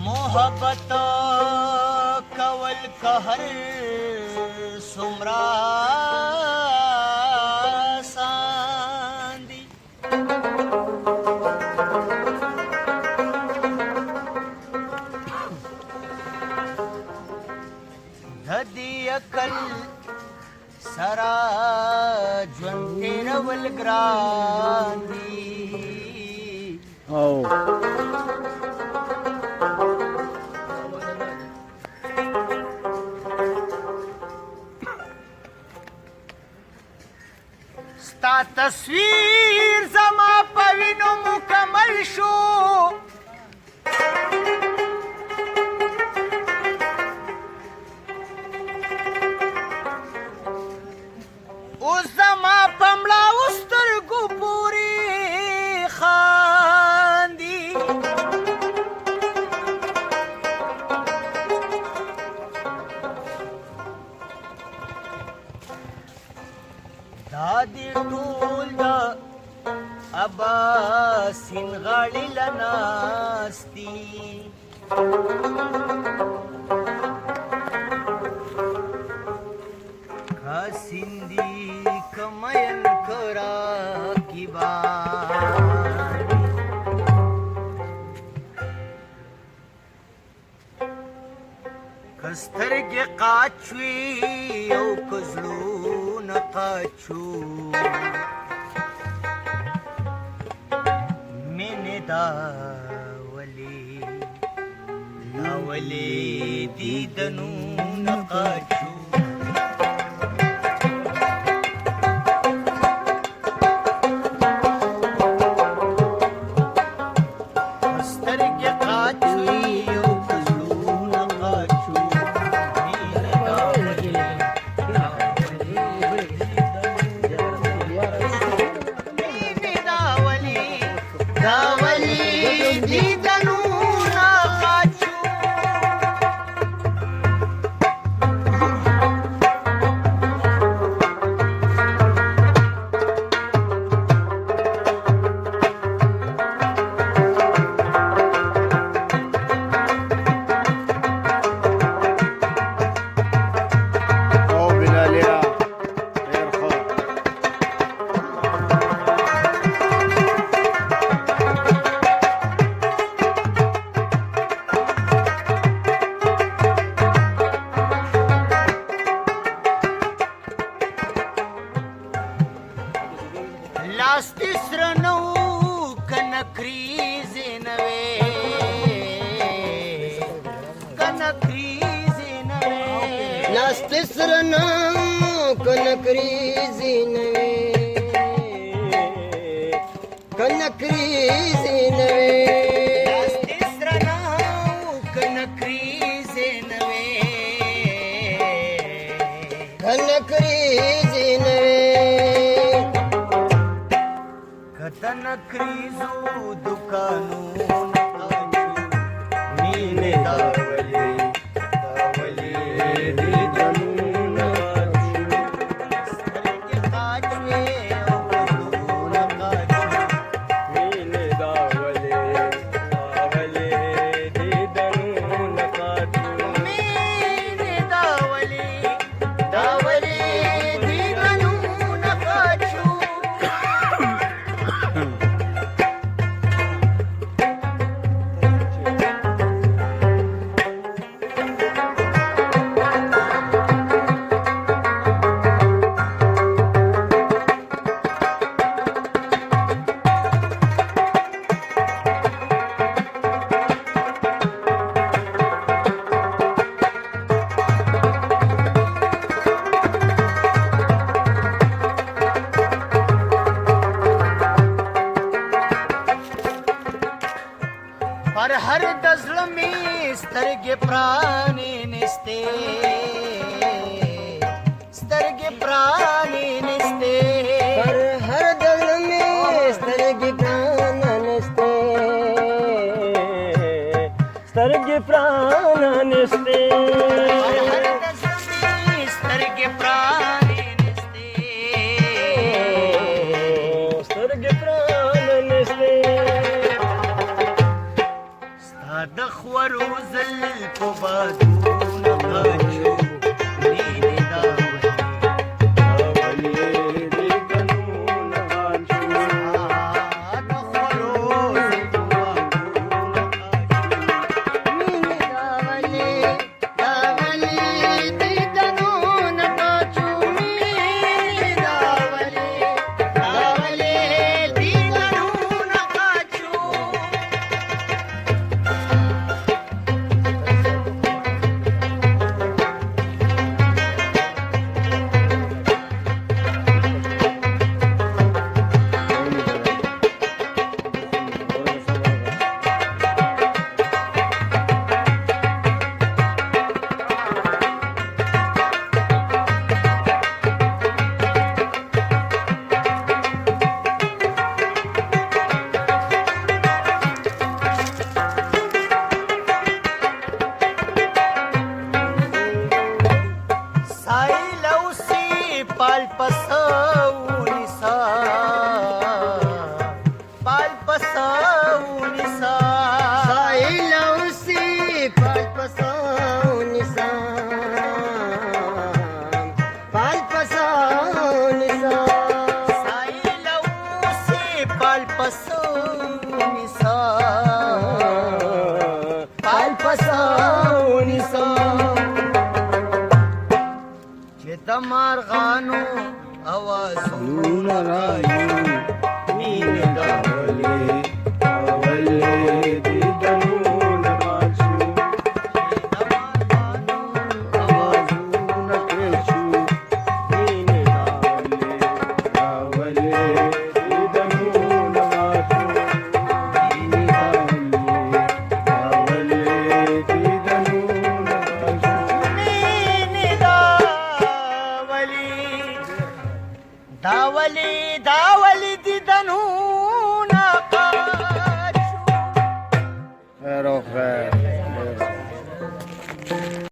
मोहब्बत कवल कहर सुमरा सांदी धदी अकल सरा ज्वंतेरवल ग्रांदी स्ता तस्वीर जमा पविनो मुकमल शो उस जमा पमला उस्तर गुपूरी खांदी दादी टूल दा अबा सिंगाड़ी लनास्ती सिंधी कमयन करा की बारी कस्तर के काचवी औ कजलू नकाचू मैंने दावले दीदनू नकाचू लास्तिस्रनौ कनक्रीजे नवे लास्तिस्रनौ कनक्रीजे नवे कनक्रीजो दुकानू नीने दावले दीदनू पर हर दज़ल में स्तरगे प्राणी निस्ते स्तरगे प्राणी निस्ते पर हर दज़ल में स्तरगे प्राणी سترګې پرانستې هر د زړه سترګې پرانستې سترګې پرانستې ستا د خورو زلفو بادونه غاچو مینې دا پال پسونی سا پال پسونی سا سایلوسی پال پسونی سا پال پسونی سا سایلوسی پال پسونی سا پال پسونی سا چې د مارغانو اوازونه رایو مینې دا داولی داولی دیدنو